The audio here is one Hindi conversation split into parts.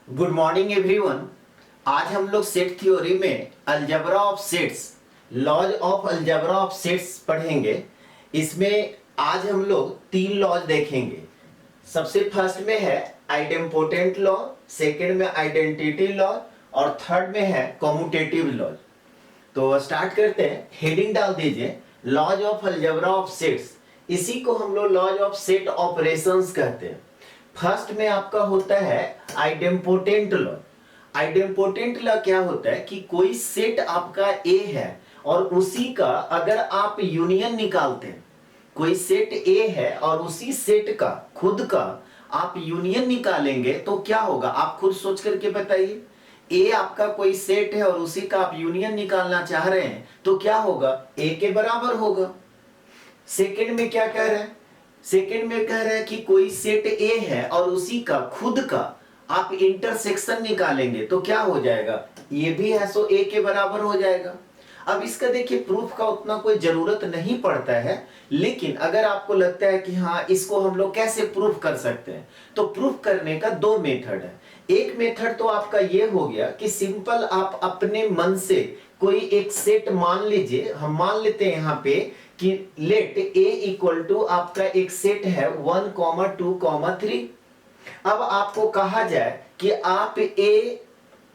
Good morning everyone. आज हम लोग सेट थ्योरी में algebra of sets, laws of algebra of sets पढ़ेंगे। इसमें आज हम लोग तीन लॉज देखेंगे। सबसे फर्स्ट में है आइडेम्पोटेंट लॉ, सेकंड में आइडेंटिटी लॉ और थर्ड में है कॉम्यूटेटिव लॉ। तो स्टार्ट करते हैं। हेडिंग डाल दीजिए laws of algebra of sets. इसी को हम लोग लॉज ऑफ सेट ऑपरेशंस कहते हैं। फर्स्ट में आपका होता है आइडेम्पोटेंट लॉ। आइडेम्पोटेंट लॉ क्या होता है कि कोई सेट आपका ए है और उसी का अगर आप यूनियन निकालते हैं, कोई सेट ए है और उसी सेट का खुद का आप यूनियन निकालेंगे तो क्या होगा, आप खुद सोच करके बताइए। ए आपका कोई सेट है और उसी का आप यूनियन निकालना चाह रहे हैं तो क्या होगा, ए के बराबर होगा। सेकंड में क्या कह रहे हैं, सेकंड में कह रहे हैं कि कोई सेट ए है और उसी का खुद का आप इंटरसेक्शन निकालेंगे तो क्या हो जाएगा, ये भी है सो ए के बराबर हो जाएगा। अब इसका देखिए प्रूफ का उतना कोई जरूरत नहीं पड़ता है, लेकिन अगर आपको लगता है कि हाँ इसको हम लोग कैसे प्रूफ कर सकते हैं, तो प्रूफ करने का दो मेथड है। एक मेथड तो आपका ये हो गया कि सिंपल आप अपने मन से कोई एक सेट मान लीजिए। हम मान लेते हैं यहाँ पे कि लेट ए इक्वल टू आपका एक सेट है 1, 2, 3। अब आपको कहा जाए कि आप ए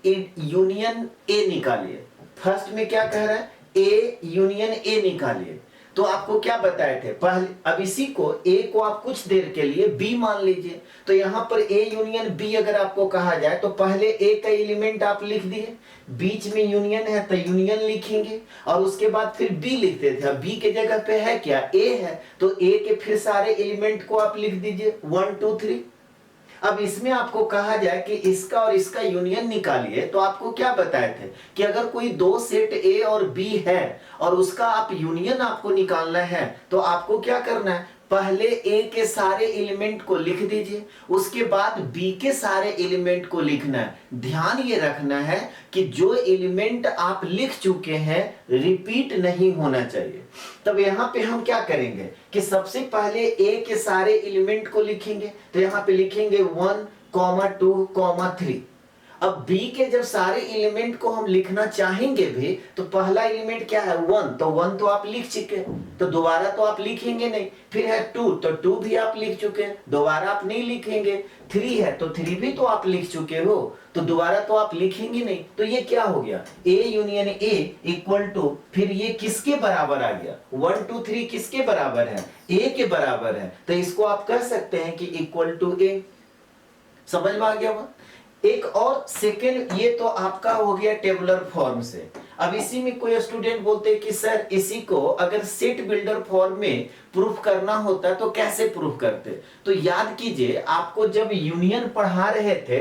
यूनियन ए निकालिए। फर्स्ट में क्या कह रहा है, ए यूनियन ए निकालिए। तो आपको क्या बताए थे पहले, अब इसी को ए को आप कुछ देर के लिए बी मान लीजिए। तो यहां पर ए यूनियन बी अगर आपको कहा जाए तो पहले ए का एलिमेंट आप लिख दिए, बीच में यूनियन है तो यूनियन लिखेंगे और उसके बाद फिर बी लिखते थे। अब बी के जगह पे है क्या, ए है, तो ए के फिर सारे एलिमेंट को आप लिख दीजिए 1, 2, 3। अब इसमें आपको कहा जाए कि इसका और इसका यूनियन निकालिए, तो आपको क्या बताए थे कि अगर कोई दो सेट ए और बी है और उसका आप यूनियन आपको निकालना है तो आपको क्या करना है, पहले ए के सारे एलिमेंट को लिख दीजिए, उसके बाद बी के सारे एलिमेंट को लिखना है। ध्यान ये रखना है कि जो एलिमेंट आप लिख चुके हैं रिपीट नहीं होना चाहिए। तब यहां पे हम क्या करेंगे कि सबसे पहले ए के सारे एलिमेंट को लिखेंगे। तो यहां पे लिखेंगे 1, 2, 3। अब बी के जब सारे एलिमेंट को हम लिखना चाहेंगे भी तो पहला एलिमेंट क्या है 1, तो 1 तो आप लिख चुके, तो दोबारा तो आप लिखेंगे नहीं। फिर है 2, तो 2 भी आप लिख चुके, दोबारा आप नहीं लिखेंगे। 3 है तो 3 भी तो आप लिख चुके हो, तो दोबारा तो आप लिखेंगे नहीं। तो ये क्या हो गया, A union A equal to, फिर ये किसके बराबर आ गया, 1, 2, 3 किसके बराबर है, ए के बराबर है। तो इसको आप कह सकते हैं कि इक्वल टू ए। समझ में आ गया वो। एक और सेकंड, ये तो आपका हो गया टेबुलर फॉर्म से। अब इसी में कोई स्टूडेंट बोलते हैं कि सर इसी को अगर सेट बिल्डर फॉर्म में प्रूफ करना होता तो कैसे प्रूफ करते। तो याद कीजिए आपको जब यूनियन पढ़ा रहे थे,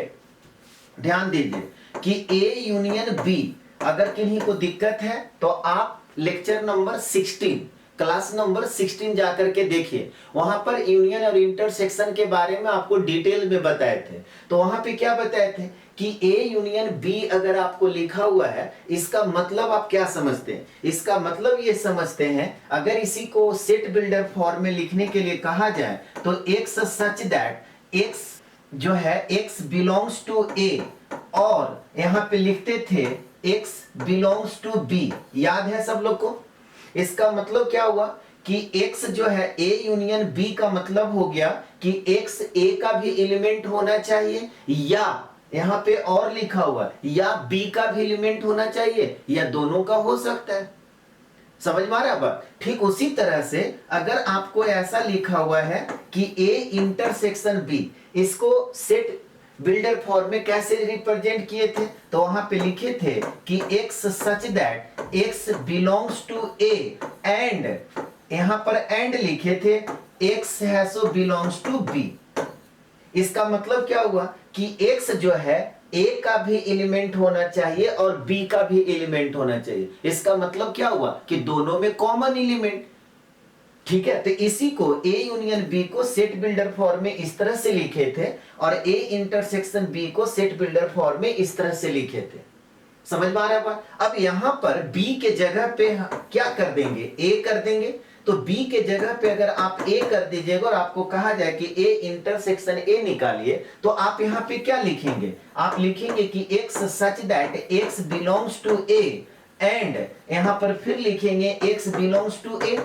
ध्यान दीजिए कि ए यूनियन बी, अगर किन्हीं को दिक्कत है तो आप लेक्चर नंबर 16, क्लास नंबर 16 जाकर के देखिए, वहां पर यूनियन और इंटरसेक्शन के बारे में आपको डिटेल में बताए थे। तो वहां पे क्या बताए थे कि ए यूनियन बी अगर आपको लिखा हुआ है, इसका मतलब आप क्या समझते हैं, इसका मतलब ये समझते हैं अगर इसी को सेट बिल्डर फॉर्म में लिखने के लिए कहा जाए तो एक्स सच दैट एक्स जो है x बिलोंग्स टू ए, और यहां पे लिखते थे x बिलोंग्स टू b। याद है सब लोग को। इसका मतलब क्या हुआ कि x जो है a यूनियन b का मतलब हो गया कि x a का भी एलिमेंट होना चाहिए, या यहां पे और लिखा हुआ या b का भी एलिमेंट होना चाहिए, या दोनों का हो सकता है। समझ में आ रहा है बात। ठीक उसी तरह से अगर आपको ऐसा लिखा हुआ है कि a इंटरसेक्शन b, इसको सेट बिल्डर फॉर्म में कैसे रिप्रेजेंट किए थे, तो वहां पे लिखे थे कि x such that x belongs to a and, यहां पर एंड लिखे थे x है सो बिलोंग्स टू b। इसका मतलब क्या हुआ कि x जो है a का भी एलिमेंट होना चाहिए और b का भी एलिमेंट होना चाहिए। इसका मतलब क्या हुआ कि दोनों में कॉमन एलिमेंट। ठीक है, तो इसी को a यूनियन b को सेट बिल्डर फॉर्म में इस तरह से लिखे थे और a इंटरसेक्शन b को सेट बिल्डर फॉर्म में इस तरह से लिखे थे। समझ में आ रहा है। अब यहां पर b के जगह पे क्या कर देंगे, a कर देंगे। तो बी के जगह पे अगर आप ए कर दीजिएगा और आपको कहा जाए कि ए इंटरसेक्शन ए निकालिए, तो आप यहाँ पे क्या लिखेंगे? आप लिखेंगे कि x such that x belongs to A, and यहाँ पर फिर लिखेंगे x बिलोंग्स टू ए।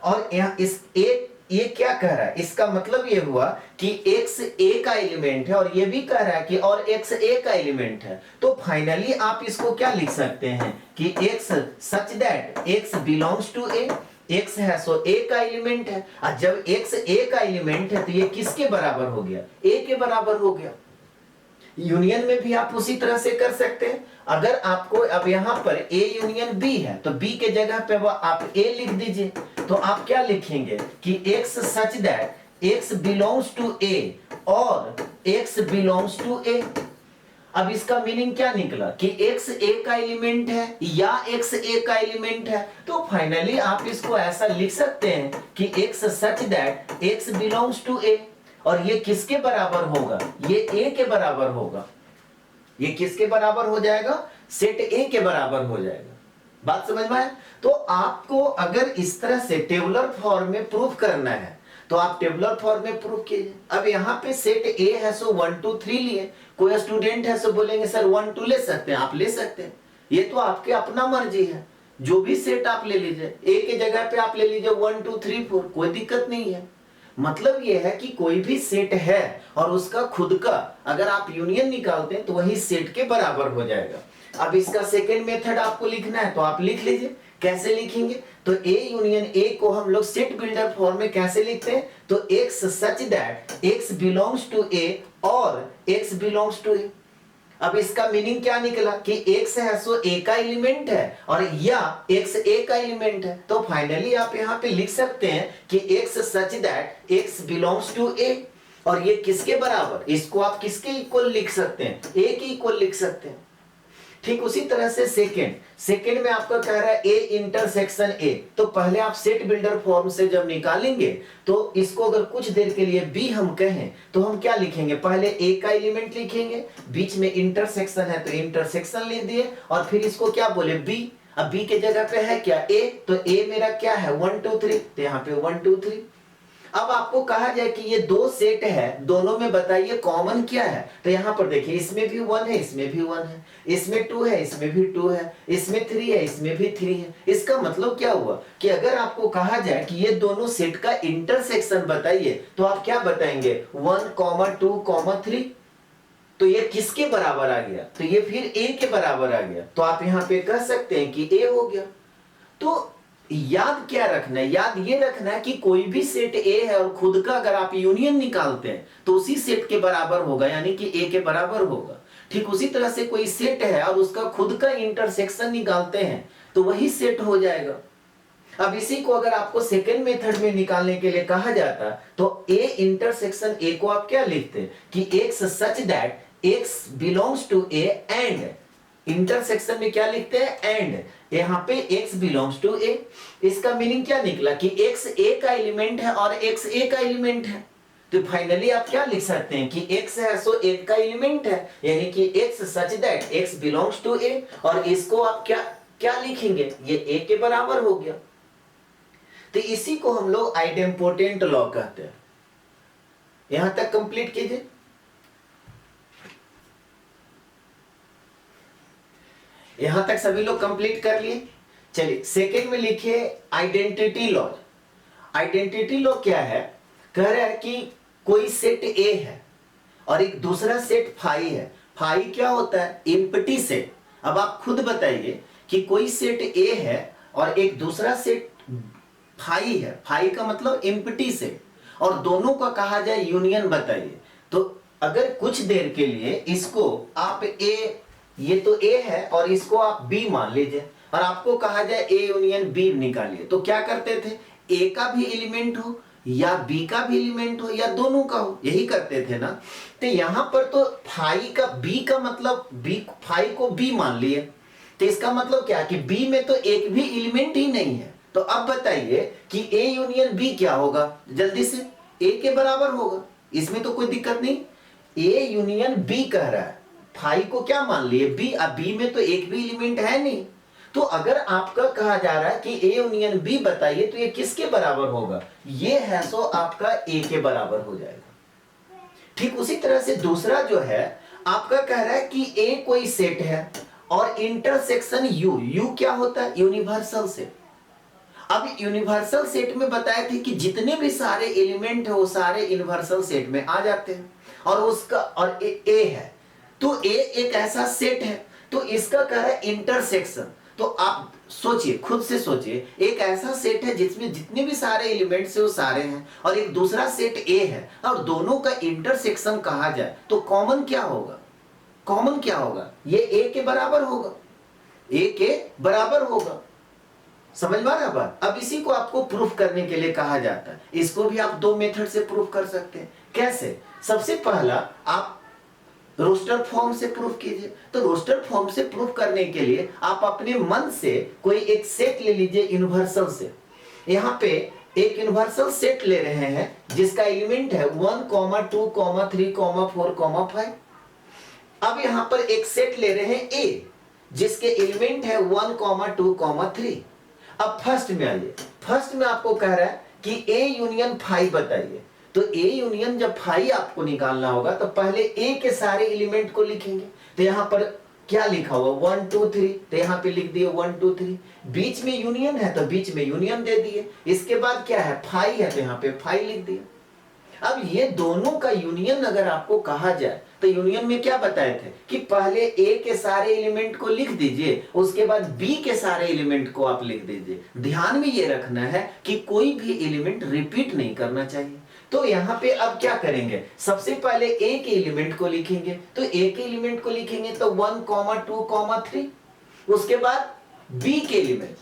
और यहाँ इस ए ये क्या कह रहा है? इसका मतलब ये हुआ कि x a का एलिमेंट है और ये भी कह रहा है कि और x a का एलिमेंट है। तो फाइनली आप इसको क्या लिख सकते हैं कि x such that x belongs to a, x है सो a का एलिमेंट है। और जब x a का एलिमेंट है तो ये किसके बराबर हो गया? a के बराबर हो गया। यूनियन में भी आप उसी तरह से कर सकते हैं। अगर आपको अब यहां पर A यूनियन B है तो B के जगह पे आप A लिख दीजिए। तो आप क्या लिखेंगे कि x such that x belongs to A और x बिलोंग्स टू A। अब इसका मीनिंग क्या निकला कि x A का एलिमेंट है या x A का एलिमेंट है। तो फाइनली आप इसको ऐसा लिख सकते हैं कि x such that x belongs to A, और ये किसके बराबर होगा? ये A के बराबर होगा। ये किसके बराबर हो जाएगा? सेट A के बराबर हो जाएगा। बात समझ में आया? तो आपको अगर इस तरह से टेबुलर फॉर्म में प्रूफ करना है तो आप टेबुलर फॉर्म में प्रूफ कीजिए। अब यहाँ पे सेट A है सो 1 2 3 लिए, कोई स्टूडेंट है सो बोलेंगे सर 1 2 ले सकते हैं, आप ले सकते हैं, ये तो आपके अपना मर्जी है, जो भी सेट आप ले लीजिए। A के जगह पे आप ले लीजिए 1 2 3 4, कोई दिक्कत नहीं है। मतलब यह है कि कोई भी सेट है और उसका खुद का अगर आप यूनियन निकालते हैं तो वही सेट के बराबर हो जाएगा। अब इसका सेकेंड मेथड आपको लिखना है तो आप लिख लीजिए। कैसे लिखेंगे? तो A यूनियन A को हम लोग सेट बिल्डर फॉर्म में कैसे लिखते हैं? तो x such that x belongs to A और x बिलोंग्स टू A। अब इसका मीनिंग क्या निकला कि x है सो A का एलिमेंट है और या x A का एलिमेंट है। तो फाइनली आप यहाँ पे लिख सकते हैं कि x such that x belongs to A, और ये किसके बराबर? इसको आप किसके इक्वल लिख सकते हैं? A के इक्वल लिख सकते हैं। ठीक उसी तरह से सेकेंड में आपका कह रहा है A इंटरसेक्शन A, तो पहले आप सेट बिल्डर फॉर्म से जब निकालेंगे तो इसको अगर कुछ देर के लिए B हम कहें तो हम क्या लिखेंगे? पहले A का एलिमेंट लिखेंगे, बीच में इंटरसेक्शन है तो इंटरसेक्शन लिख दिए, और फिर इसको क्या बोले? B। अब B के जगह पे है क्या? A, तो A मेरा क्या है? 1 2 3, तो यहाँ पे 1 2 3। अब आपको कहा जाए कि ये दो सेट है, दोनों में बताइए कॉमन क्या है? तो यहाँ पर देखिए इसमें भी 1 है, इसमें भी 1 है, इसमें 2 है, इसमें भी 2 है, इसमें 3 है, इसमें भी 3 है। इसका मतलब क्या हुआ कि अगर आपको कहा जाए कि ये दोनों सेट का इंटरसेक्शन बताइए तो आप क्या बताएंगे? 1, 2, 3। तो ये किसके बराबर आ गया? तो ये फिर A के बराबर आ गया। तो आप यहाँ पे कह सकते हैं कि A हो गया। तो याद क्या रखना है? याद ये रखना है कि कोई भी सेट A है और खुद का अगर आप यूनियन निकालते हैं तो उसी सेट के बराबर होगा, यानी कि A के बराबर होगा। ठीक उसी तरह से कोई सेट है और उसका खुद का इंटरसेक्शन निकालते हैं तो वही सेट हो जाएगा। अब इसी को अगर आपको सेकेंड मेथड में निकालने के लिए कहा जाता तो A इंटरसेक्शन A को आप क्या लिखते कि x such that x belongs to A and intersection में क्या लिखते हैं? एंड यहाँ पे x बिलोंग्स टू A। इसका मीनिंग क्या निकला कि x A का एलिमेंट है और x A का एलिमेंट है। तो फाइनली आप क्या लिख सकते हैं कि x है सो A का एलिमेंट है, यानी कि x such that x belongs to A, और इसको आप क्या क्या लिखेंगे? ये A के बराबर हो गया। तो इसी को हम लोग आइडेम्पोटेंट लॉ कहते हैं। यहां तक कंप्लीट कीजिए। यहां तक सभी लोग कंप्लीट कर लिए। चलिए सेकेंड में लिखिए आइडेंटिटी लॉ। आइडेंटिटी लॉ क्या है? कह रहा है कि कोई सेट A है और एक दूसरा सेट फाई है। फाई क्या होता है? Empty set. अब आप खुद बताइए कि कोई सेट A है और एक दूसरा सेट फाई है। फाई का मतलब एम्प्टी सेट, और दोनों का कहा जाए यूनियन बताइए। तो अगर कुछ देर के लिए इसको आप A, ये तो A है और इसको आप B मान लीजिए, और आपको कहा जाए A यूनियन B निकालिए, तो क्या करते थे? A का भी एलिमेंट हो या B का भी एलिमेंट हो या दोनों का हो, यही करते थे ना। तो यहां पर तो फाई का B का मतलब B, फाई को B मान लिए, तो इसका मतलब क्या कि B में तो एक भी एलिमेंट ही नहीं है। तो अब बताइए कि A यूनियन B क्या होगा? जल्दी से, A के बराबर होगा, इसमें तो कोई दिक्कत नहीं। A यूनियन B कह रहा है, फाई को क्या मान लिए? B। अब B में तो एक भी एलिमेंट है नहीं, तो अगर आपका कहा जा रहा है कि ए यूनियन बी बताइए, तो ये किसके बराबर होगा? ये है सो आपका ए के बराबर हो जाएगा। ठीक उसी तरह से दूसरा जो है आपका कह रहा है कि ए कोई सेट है और इंटरसेक्शन यू, यू क्या होता है? Universal set. अब यूनिवर्सल सेट में बताए थे कि जितने भी सारे एलिमेंट है वो सारे यूनिवर्सल सेट में आ जाते हैं, और उसका और ए है, तो ए एक ऐसा सेट है, तो इसका कह रहा है इंटरसेक्शन। तो आप सोचिए, खुद से सोचिए, एक ऐसा सेट है जिसमें जितने भी सारे एलिमेंट्स है वो सारे हैं, और एक दूसरा सेट ए है, और दोनों का इंटरसेक्शन कहा जाए तो कॉमन क्या होगा? कॉमन क्या होगा? ये ए के बराबर होगा, ए के बराबर होगा। समझ में आ रहा है बात? अब इसी को आपको प्रूफ करने के लिए कहा जाता है। इसको भी आप दो मेथड से प्रूफ कर सकते हैं। कैसे? सबसे पहला आप रोस्टर फॉर्म से प्रूफ कीजिए। तो रोस्टर फॉर्म से प्रूफ करने के लिए आप अपने मन से कोई एक सेट ले लीजिए, यूनिवर्सल से। यहाँ पे एक यूनिवर्सल सेट ले रहे हैं जिसका एलिमेंट है 1, 2, 3, 4, 5। अब यहाँ पर एक सेट ले रहे हैं ए जिसके एलिमेंट है 1, 2, 3। अब फर्स्ट में आइए, फर्स्ट में आपको कह रहा है कि ए यूनियन फाई बताइए। तो ए यूनियन जब फाई आपको निकालना होगा तो पहले ए के सारे एलिमेंट को लिखेंगे। तो यहां पर क्या लिखा हुआ? 1, 2, 3, तो यहां पे लिख दिए 1, 2, 3। बीच में यूनियन है तो बीच में यूनियन दे दिए। इसके बाद क्या है? फाई है, तो यहां पे फाई लिख दिए। अब ये दोनों का यूनियन अगर आपको कहा जाए तो यूनियन में क्या बताए थे कि पहले ए के सारे एलिमेंट को लिख दीजिए, उसके बाद बी के सारे एलिमेंट को आप लिख दीजिए। ध्यान में ये रखना है कि कोई भी एलिमेंट रिपीट नहीं करना चाहिए। तो यहाँ पे अब क्या करेंगे? सबसे पहले ए के एलिमेंट को लिखेंगे। तो ए के एलिमेंट को लिखेंगे तो 1, 2, 3। उसके बाद बी के एलिमेंट,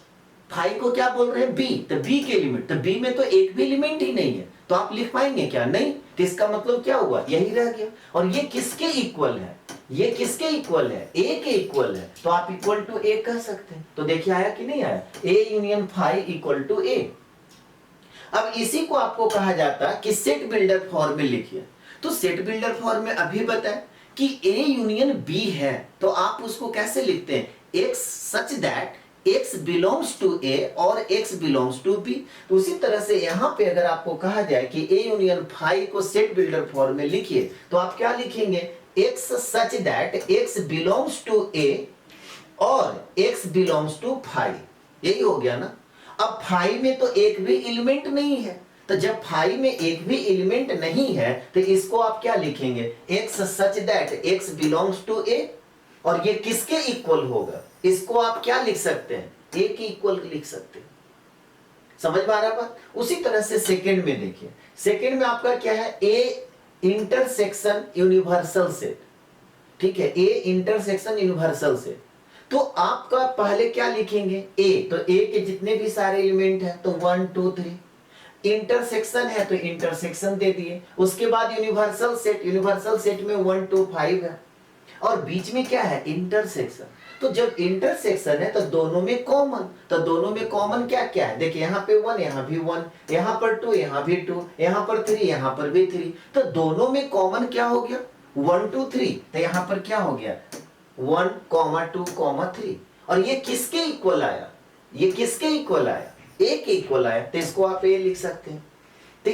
फाइव को क्या बोल रहे हैं? बी, तो बी के एलिमेंट, तो बी में तो एक भी एलिमेंट ही नहीं है, तो आप लिख पाएंगे क्या? नहीं। तो इसका मतलब क्या हुआ? यही रह गया। और ये किसके इक्वल है? ये किसके इक्वल है? ए के इक्वल है, तो आप इक्वल टू ए कह सकते हैं। तो देखिए आया कि नहीं आया? A union phi equal to A. अब इसी को आपको कहा जाता है कि सेट बिल्डर फॉर्म में लिखिए। तो सेट बिल्डर फॉर्म में अभी बताए कि ए यूनियन बी है, तो आप उसको कैसे लिखते हैं? X such that x belongs to A और x belongs to B। तो उसी तरह से यहाँ पे अगर आपको कहा जाए कि A यूनियन फाई को सेट बिल्डर फॉर्म में लिखिए, तो आप क्या लिखेंगे? x such that x belongs to A और x belongs to फाई। यही हो गया ना। अब फाई में तो एक भी एलिमेंट नहीं है, तो जब फाई में एक भी एलिमेंट नहीं है तो इसको आप क्या लिखेंगे? x such that x belongs to A, और ये किसके इक्वल होगा? इसको आप क्या लिख सकते हैं? ए के इक्वल लिख सकते हैं। समझ में आ रहा बात? उसी तरह से सेकंड में देखिए, सेकंड में आपका क्या है? A intersection universal set. ठीक है, ए इंटरसेक्शन यूनिवर्सल सेट। तो आपका पहले क्या लिखेंगे? ए, तो ए के जितने भी सारे एलिमेंट है तो 1, 2, 3। इंटरसेक्शन है तो इंटरसेक्शन दे दिए। उसके बाद यूनिवर्सल सेट, यूनिवर्सल सेट में 1, 2, 5 है, और बीच में क्या है? इंटरसेक्शन। तो जब इंटरसेक्शन है तो दोनों में कॉमन, तो दोनों में कॉमन क्या क्या है? देखिए यहाँ पे 1, यहाँ भी 1, यहाँ पर 2, यहाँ भी 2, यहाँ पर 3, यहाँ पर भी 3। तो दोनों में कॉमन क्या हो गया? 1, 2, 3। तो यहाँ पर क्या हो गया? 1, 2, 3। और ये किसके इक्वल आया? ये किसके इक्वल आया? ए के इक्वल आया, तो इसको आप ए लिख सकते हैं। तो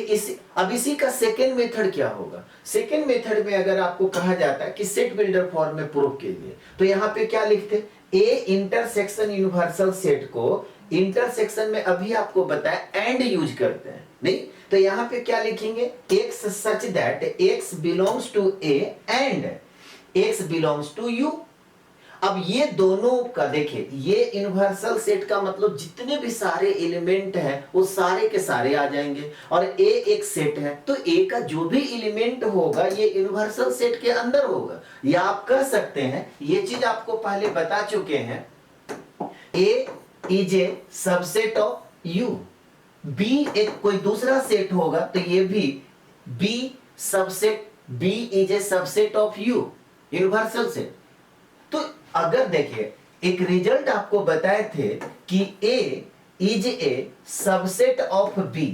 अब इसी का सेकेंड मेथड क्या होगा? सेकेंड मेथड में अगर आपको कहा जाता है कि सेट बिल्डर फॉर्म में प्रूफ कीजिए, तो यहाँ पे क्या लिखते? ए इंटरसेक्शन यूनिवर्सल सेट को इंटरसेक्शन में अभी आपको बताया एंड यूज करते हैं, नहीं? तो यहाँ पे क्या लिखेंगे? X such that x belongs to A and X belongs to U. अब ये दोनों का देखिए, ये यूनिवर्सल सेट का मतलब जितने भी सारे एलिमेंट हैं वो सारे के सारे आ जाएंगे, और ए एक सेट है तो ए का जो भी एलिमेंट होगा ये यूनिवर्सल सेट के अंदर होगा। या आप कह सकते हैं, ये चीज आपको पहले बता चुके हैं, A is a subset of U. B एक कोई दूसरा सेट होगा तो ये भी B subset, B is a subset of U, universal set. तो अगर देखिए एक रिजल्ट आपको बताए थे कि A is a subset of B,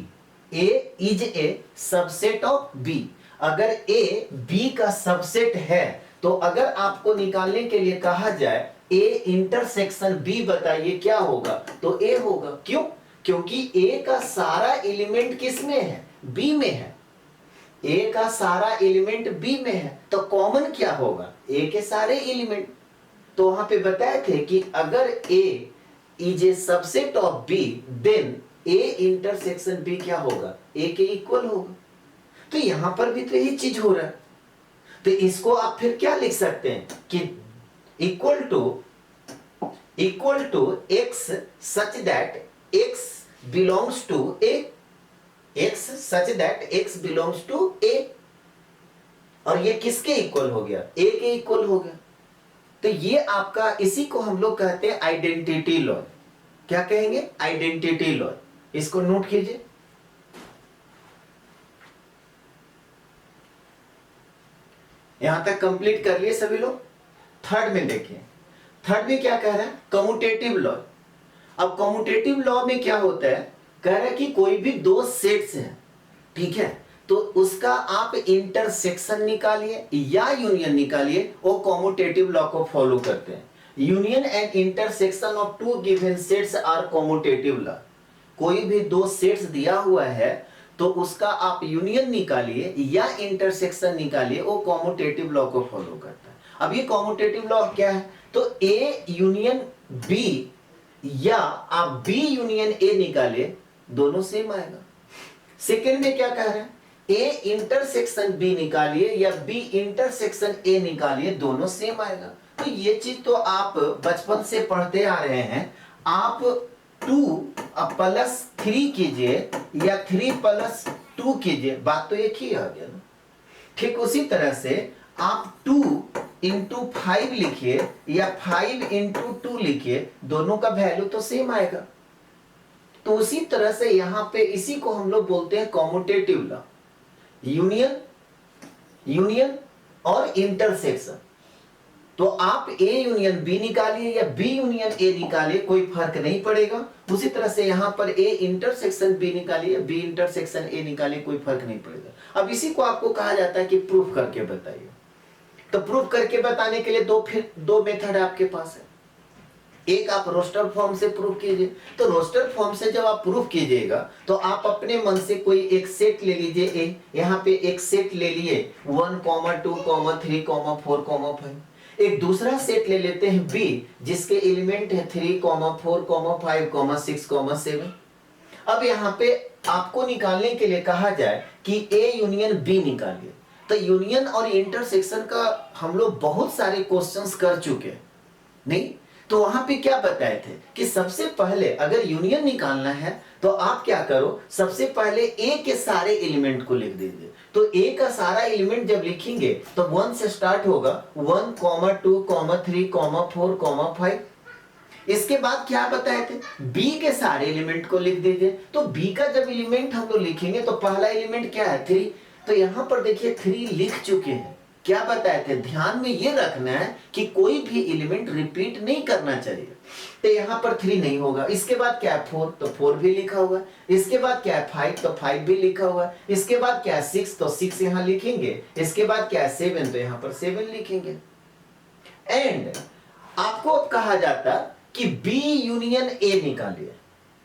A is a subset of B। अगर A B का सबसेट है तो अगर आपको निकालने के लिए कहा जाए ए इंटरसेक्शन बी बताइए क्या होगा, तो ए होगा। क्यों? क्योंकि ए का सारा एलिमेंट किस में है? बी में है। ए का सारा एलिमेंट बी में है, तो कॉमन क्या होगा? ए के सारे एलिमेंट। तो वहां पे बताए थे कि अगर A is a subset of B then A intersection B क्या होगा? ए के इक्वल होगा। तो यहां पर भी तो यही चीज हो रहा है। तो इसको आप फिर क्या लिख सकते हैं कि equal to x such that x belongs to A, x such that x belongs to A. और ये किसके इक्वल हो गया? ए के इक्वल हो गया। तो ये आपका, इसी को हम लोग कहते हैं आइडेंटिटी लॉ। क्या कहेंगे? Identity law. इसको नोट कीजिए। यहां तक कंप्लीट कर लिए सभी लोग। थर्ड में देखिए, थर्ड में क्या कह रहा है? Commutative law. अब कम्यूटेटिव लॉ में क्या होता है? कह रहा है कि कोई भी दो सेट्स हैं, ठीक है, तो उसका आप इंटरसेक्शन निकालिए या यूनियन निकालिए, वो कम्यूटेटिव लॉ को फॉलो करते हैं। Union and intersection of two given sets are commutative law. कोई भी दो सेट्स दिया हुआ है तो उसका आप यूनियन निकालिए या इंटरसेक्शन निकालिए, वो कम्यूटेटिव लॉ को फॉलो करता है। अब ये कम्यूटेटिव लॉ क्या है? तो ए यूनियन बी या आप बी यूनियन ए निकालिए, दोनों सेम आएगा। सेकेंड में क्या कह रहे हैं? ए इंटरसेक्शन बी निकालिए या बी इंटरसेक्शन ए निकालिए, दोनों सेम आएगा। तो ये चीज तो आप बचपन से पढ़ते आ रहे हैं। आप 2+3 कीजिए या 3+2 कीजिए, बात तो एक ही आ गया ना। ठीक उसी तरह से आप 2×5 लिखिए या 5×2 लिखिए, दोनों का वैल्यू तो सेम आएगा। तो उसी तरह से यहां पे इसी को हम लोग बोलते हैं कम्यूटेटिव लॉ। यूनियन और इंटरसेक्शन। तो आप ए यूनियन बी निकालिए या बी यूनियन ए निकालिए, कोई फर्क नहीं पड़ेगा। उसी तरह से यहां पर ए इंटरसेक्शन बी निकालिए, बी इंटरसेक्शन ए निकालिए, कोई फर्क नहीं पड़ेगा। अब इसी को आपको कहा जाता है कि प्रूफ करके बताइए। तो प्रूफ करके बताने के लिए दो मेथड आपके पास है। एक आप रोस्टर फॉर्म से प्रूफ कीजिए। तो रोस्टर फॉर्म से जब आप प्रूफ कीजिएगा तो आप अपने मन से कोई एक सेट ले लीजिए। ए यहाँ पे एक सेट ले लिए 1, 2, 3, 4, 5। एक दूसरा सेट ले लेते हैं बी, जिसके एलिमेंट है 3, 4, 5, 6, 7। अब यहाँ पे आपको निकालने के लिए कहा जाए कि ए यूनियन बी निकालिए। तो यूनियन और इंटरसेक्शन का हम लोग बहुत सारे क्वेश्चंस कर चुके हैं, नहीं? तो वहां पे क्या बताए थे कि सबसे पहले अगर यूनियन निकालना है तो आप क्या करो, सबसे पहले ए के सारे एलिमेंट को लिख दीजिए। तो ए का सारा एलिमेंट जब लिखेंगे तो 1 से स्टार्ट होगा, 1, 2, 3, 4, 5। इसके बाद क्या बताए थे? बी के सारे एलिमेंट को लिख दीजिए। तो बी का जब एलिमेंट हम लोग लिखेंगे तो पहला एलिमेंट क्या है? 3। तो यहां पर देखिए 3 लिख चुके हैं। क्या बताए थे? ध्यान में ये रखना है कि कोई भी एलिमेंट रिपीट नहीं करना चाहिए। तो यहां पर 3 नहीं होगा। इसके बाद क्या है? 4, तो 4 भी लिखा हुआ है। इसके बाद क्या है? 5, तो 5 भी लिखा हुआ है। इसके बाद क्या है? 6, तो 6 यहां लिखेंगे। इसके बाद क्या है? 7, तो यहां पर 7 लिखेंगे। एंड आपको अब कहा जाता कि बी यूनियन ए निकालिए।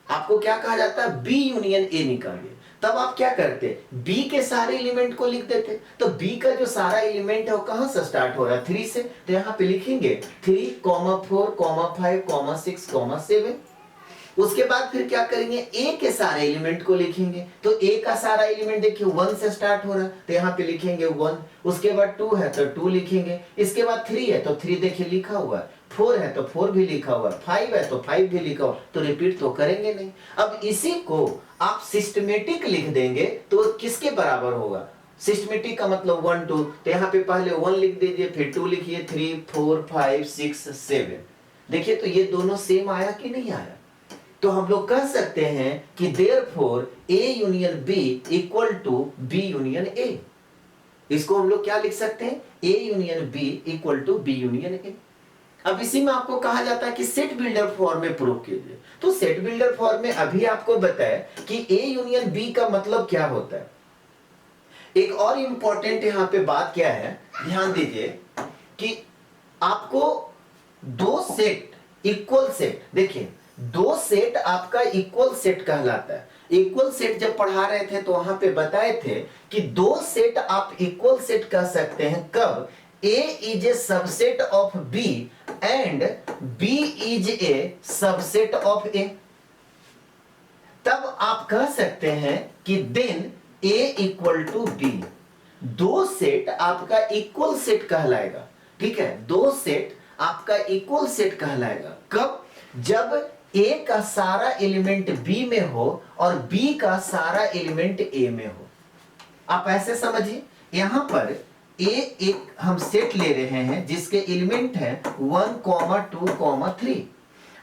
आपको क्या कहा जाता है? बी यूनियन ए निकालिए। तब आप क्या करते? बी के सारे एलिमेंट को लिख देते। तो बी का जो सारा एलिमेंट है वो कहां से स्टार्ट हो रहा है? 3 से। तो यहां पे लिखेंगे 3, 4, 5, 6, 7। उसके बाद फिर क्या करेंगे? ए के सारे एलिमेंट को लिखेंगे। तो ए का सारा एलिमेंट देखिए 1 से स्टार्ट हो रहा है, तो यहाँ पे लिखेंगे 1। उसके बाद 2 है तो 2 लिखेंगे। इसके बाद 3 है तो 3 देखिए लिखा हुआ है। 4 है तो 4 भी लिखा हुआ है। 5 है तो 5 भी लिखा हुआ, तो रिपीट तो करेंगे नहीं। अब इसी को आप सिस्टमेटिक लिख देंगे तो किसके बराबर होगा? सिस्टमेटिक का मतलब 1, 2। तो यहाँ पे पहले 1 लिख दीजिए, फिर 2 लिखिए, 3, 4, 5, 6, 7। देखिए तो ये दोनों सेम आया कि नहीं आया? तो हम लोग कह सकते हैं कि therefore A union B equal to B union A। इसको हम लोग क्या लिख सकते हैं? A union B equal to B union A। अब इसी में आपको कहा जाता है कि सेट बिल्डर फॉर्म में प्रूव कीजिए। तो सेट बिल्डर फॉर्म में अभी आपको बताया कि A यूनियन B का मतलब क्या होता है। एक और इंपॉर्टेंट यहां पे बात क्या है, ध्यान दीजिए कि आपको दो सेट इक्वल सेट, देखिए दो सेट आपका इक्वल सेट कहलाता है। इक्वल सेट जब पढ़ा रहे थे तो वहां पे बताए थे कि दो सेट आप इक्वल सेट कह सकते हैं कब A is a subset of B and B is a subset of A। तब आप कह सकते हैं कि then A equal to B। दो सेट आपका इक्वल सेट कहलाएगा, ठीक है, दो सेट आपका इक्वल सेट कहलाएगा कब, जब A का सारा एलिमेंट B में हो और B का सारा एलिमेंट A में हो। आप ऐसे समझिए, यहां पर A एक हम सेट ले रहे हैं जिसके एलिमेंट है 1, 2, 3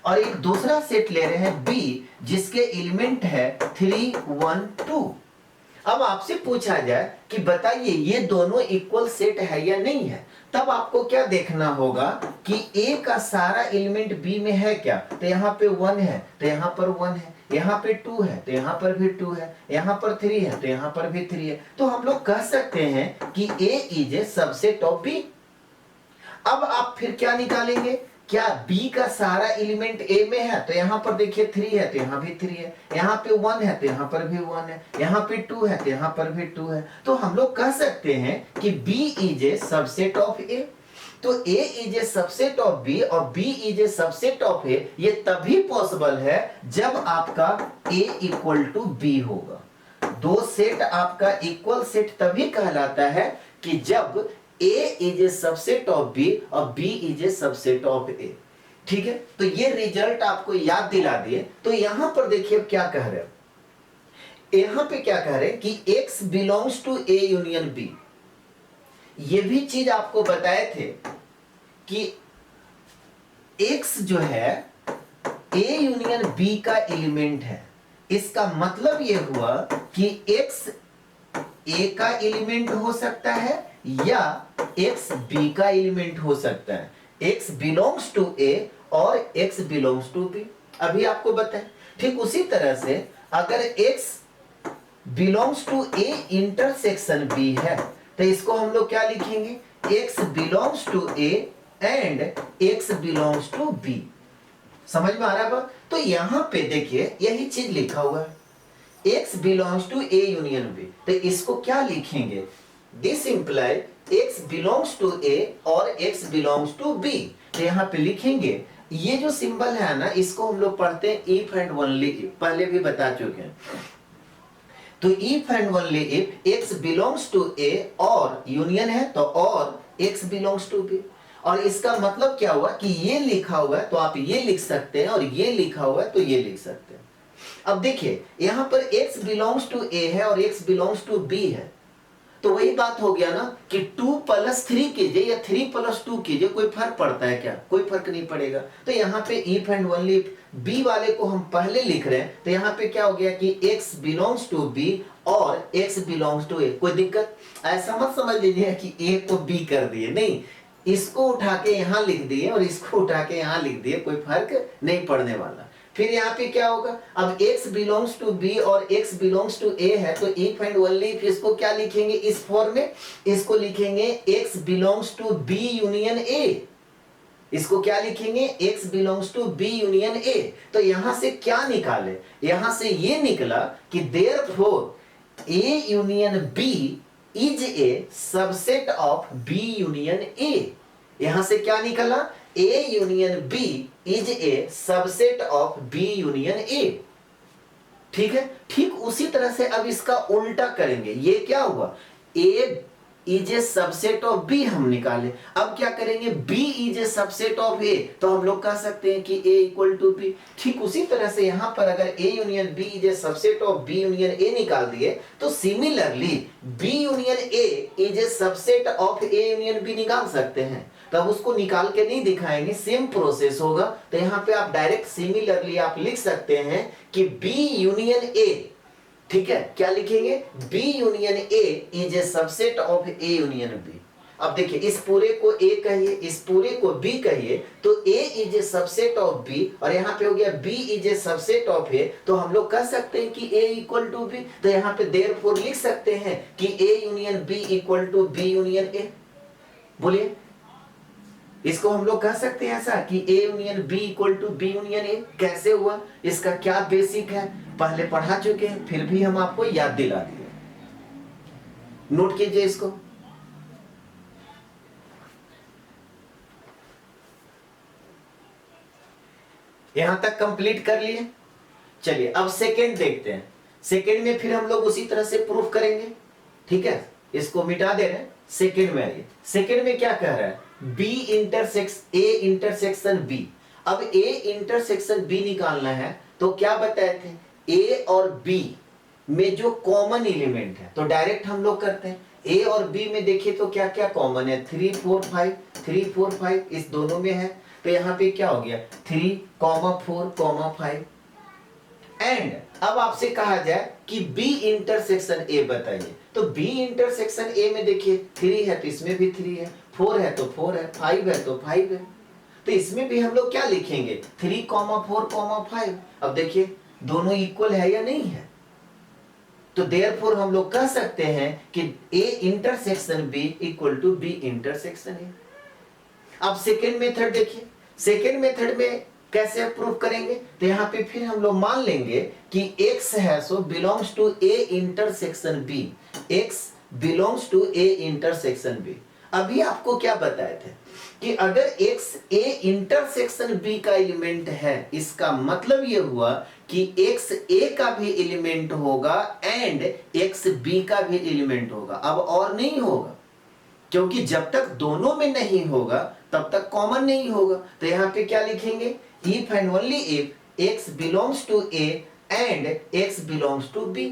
और एक दूसरा सेट ले रहे हैं B जिसके एलिमेंट है 3, 1, 2। अब आपसे पूछा जाए कि बताइए ये दोनों इक्वल सेट है या नहीं है, तब आपको क्या देखना होगा कि A का सारा एलिमेंट B में है क्या, तो यहाँ पे 1 है तो यहाँ पर 1 है, यहाँ पे 2 है तो यहाँ पर भी 2 है, यहाँ पर 3 है तो यहाँ पर भी 3 है। तो हम लोग कह सकते हैं कि A is a subset of B। अब आप फिर क्या निकालेंगे, क्या B का सारा एलिमेंट A में है, तो यहाँ पर देखिए 3 है तो यहाँ भी 3 है, यहाँ पे 1 है तो यहाँ पर भी 1 है, यहाँ पे 2 है तो यहाँ पर भी 2 है। तो हम लोग कह सकते हैं कि B is a subset of A। तो A is a subset of B और B is a subset of A, ये तभी पॉसिबल है जब आपका A इक्वल टू B होगा। दो सेट आपका इक्वल सेट तभी कहलाता है कि जब A is a subset of B और B is a subset of A। ठीक है, तो ये रिजल्ट आपको याद दिला दिए। तो यहां पर देखिए क्या कह रहे हैं, यहां पे क्या कह रहे हैं कि X belongs to A union B। ये भी चीज आपको बताए थे कि X जो है A यूनियन B का एलिमेंट है। इसका मतलब ये हुआ कि X A का एलिमेंट हो सकता है या X B का एलिमेंट हो सकता है। X बिलोंग्स टू A और X बिलोंग्स टू B, अभी आपको बताएं। ठीक उसी तरह से अगर X belongs to A intersection B है तो इसको हम लोग क्या लिखेंगे, X belongs to A and X belongs to B। समझ में आ रहा है बात? तो यहां पे देखिए यही चीज लिखा हुआ है, X belongs to A union B। तो इसको क्या लिखेंगे, this imply X belongs to A और X बिलोंग्स टू B। तो यहाँ पे लिखेंगे, ये जो सिंबल है ना इसको हम लोग पढ़ते हैं इफ एंड ओनली इफ, पहले भी बता चुके हैं। तो if and only if X belongs to A और यूनियन है तो और X बिलोंग्स टू B। और इसका मतलब क्या हुआ कि ये लिखा हुआ है तो आप ये लिख सकते हैं और ये लिखा हुआ है तो ये लिख सकते हैं। अब देखिए यहां पर X बिलोंग्स टू A है और X बिलोंग्स टू B है, तो वही बात हो गया ना कि 2 + 3 कीजिए या 3 + 2 कीजिए, कोई फर्क पड़ता है क्या, कोई फर्क नहीं पड़ेगा। तो यहाँ पे if and only if B वाले को हम पहले लिख रहे हैं तो यहाँ पे क्या हो गया कि X बिलोंग्स टू B और X बिलोंग्स टू A। कोई दिक्कत, ऐसा मत समझ लीजिए कि A को B कर दिए, नहीं, इसको उठा के यहाँ लिख दिए और इसको उठा के यहाँ लिख दिए, कोई फर्क नहीं पड़ने वाला। फिर यहाँ पे क्या होगा, अब X बिलोंग्स टू B और X बिलोंग्स टू A है तो इफ एंड ओनली इफ इसको क्या लिखेंगे इस फॉर्म में, इसको लिखेंगे X belongs to B union A। इसको क्या लिखेंगे, X belongs to B union A। तो यहां से क्या निकाले, यहां से ये निकला कि therefore A union B is a subset of B union A। यहां से क्या निकला, A union B is a subset of B union A। ठीक है, ठीक उसी तरह से अब इसका उल्टा करेंगे। ये क्या हुआ, A is a subset of B हम निकाले, अब क्या करेंगे B is a subset of A, तो हम लोग कह सकते हैं कि A इक्वल टू B। ठीक उसी तरह से यहां पर अगर A union B is a subset of B union A निकाल दिए तो similarly B union A is a subset of A union B निकाल सकते हैं। तब उसको निकाल के नहीं दिखाएंगे, सेम प्रोसेस होगा। तो यहाँ पे आप डायरेक्ट सिमिलरली आप लिख सकते हैं कि B यूनियन A, ठीक है, क्या लिखेंगे, B union A is a subset of A union B। अब देखिए इस पूरे को A कहिए, इस पूरे को B कहिए, तो A is a subset of B और यहाँ पे हो गया B is a subset of A। तो हम लोग कह सकते हैं कि A इक्वल टू B। तो यहाँ पे देयरफॉर लिख सकते हैं कि A union B equal to B union A। बोलिए इसको हम लोग कह सकते हैं ऐसा कि A union B equal to B union A। कैसे हुआ, इसका क्या बेसिक है, पहले पढ़ा चुके हैं, फिर भी हम आपको याद दिला दिए। नोट कीजिए इसको। यहां तक कंप्लीट कर लिए। चलिए अब सेकेंड देखते हैं। सेकेंड में फिर हम लोग उसी तरह से प्रूफ करेंगे, ठीक है। इसको मिटा दे रहे हैं, सेकेंड में आइए। सेकेंड में क्या कह रहा है, B A इंटरसेक्शन B। अब A इंटरसेक्शन B निकालना है, तो क्या बताए थे, A और B में जो कॉमन एलिमेंट है, तो डायरेक्ट हम लोग करते हैं। A और B में देखिए तो क्या क्या कॉमन है, 3 4 5, 3 4 5 इस दोनों में है। तो यहाँ पे क्या हो गया, 3, 4, 5। एंड अब आपसे कहा जाए कि B इंटरसेक्शन A बताइए, तो B इंटरसेक्शन A में देखिए 3 है तो इसमें भी 3 है, 4 है तो 4 है, 5 है तो 5 है। तो इसमें भी हम लोग क्या लिखेंगे, 3, 4, 5। अब देखिए दोनों इक्वल है या नहीं है, तो देयरफॉर हम लोग कह सकते हैं कि A intersection B equal to B intersection A। अब सेकेंड मेथड देखिए, सेकेंड मेथड में कैसे प्रूफ करेंगे, तो यहाँ पे फिर हम लोग मान लेंगे कि x है so belongs to A intersection B, x belongs to A intersection B। अभी आपको क्या बताए थे कि अगर x A इंटरसेक्शन B का एलिमेंट है, इसका मतलब ये हुआ कि x A का भी एलिमेंट होगा एंड x B का भी एलिमेंट होगा। अब और नहीं होगा, क्योंकि जब तक दोनों में नहीं होगा तब तक कॉमन नहीं होगा। तो यहाँ पे क्या लिखेंगे, if and only if x belongs to A and x belongs to B।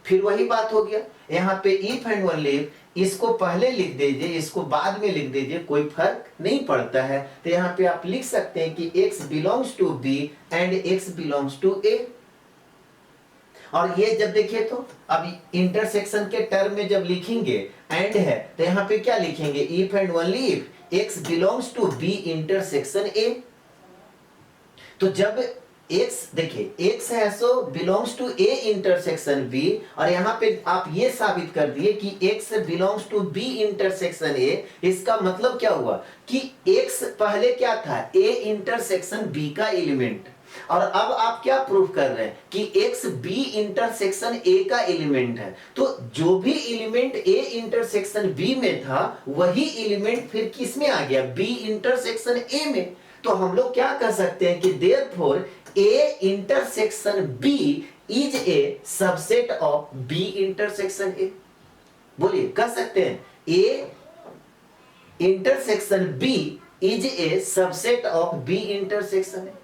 फिर वही बात हो गया, यहाँ पे इफ एंड ओनली इफ, इसको पहले लिख दीजिए, इसको बाद में लिख दीजिए, कोई फर्क नहीं पड़ता है। तो यहाँ पे आप लिख सकते हैं कि x belongs to B and x belongs to A। और ये जब देखिए तो अब इंटरसेक्शन के टर्म में जब लिखेंगे एंड है, तो यहाँ पे क्या लिखेंगे, if and only if x belongs to B intersection A। तो जब x देखिए x है so belongs to A intersection B, और यहाँ पे आप ये साबित कर दिए कि x belongs to B intersection A। इसका मतलब क्या हुआ कि x पहले क्या था, A इंटरसेक्शन B का एलिमेंट, और अब आप क्या प्रूफ कर रहे हैं कि x B इंटरसेक्शन A का एलिमेंट है। तो जो भी एलिमेंट A इंटरसेक्शन B में था वही एलिमेंट फिर किस में आ गया, B इंटरसेक्शन A में। तो हम लोग क्या कह सकते हैं कि therefore A intersection B is a subset of B intersection A। बोलिए, कह सकते हैं A intersection B is a subset of B intersection A।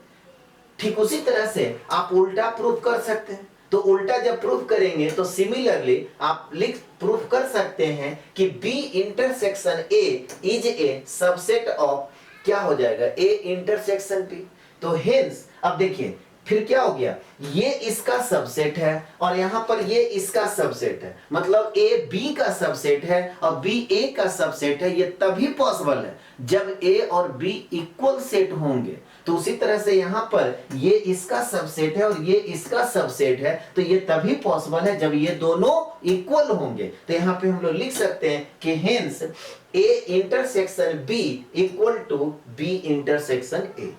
ठीक उसी तरह से आप उल्टा प्रूफ कर सकते हैं। तो उल्टा जब प्रूफ करेंगे तो सिमिलरली आप लिख प्रूफ कर सकते हैं कि B intersection A is a subset of, क्या हो जाएगा, A इंटरसेक्शन B। तो हेंस अब देखिए फिर क्या हो गया, ये इसका सबसेट है और यहां पर ये इसका सबसेट है, मतलब A B का सबसेट है और B A का सबसेट है। ये तभी पॉसिबल है जब A और B इक्वल सेट होंगे। तो उसी तरह से यहां पर ये इसका सबसेट है और ये इसका सबसेट है, तो ये तभी पॉसिबल है जब ये दोनों इक्वल होंगे। तो यहां पे हम लोग लिख सकते हैं कि hence A intersection B equal to B intersection A।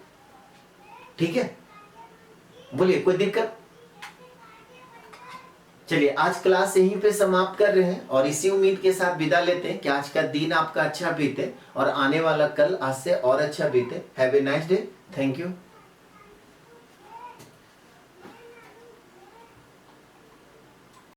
ठीक है, बोलिए कोई दिक्कत। चलिए आज क्लास यहीं पे समाप्त कर रहे हैं और इसी उम्मीद के साथ विदा लेते हैं कि आज का दिन आपका अच्छा बीते और आने वाला कल आज से और अच्छा बीते। Have a nice day. Thank you.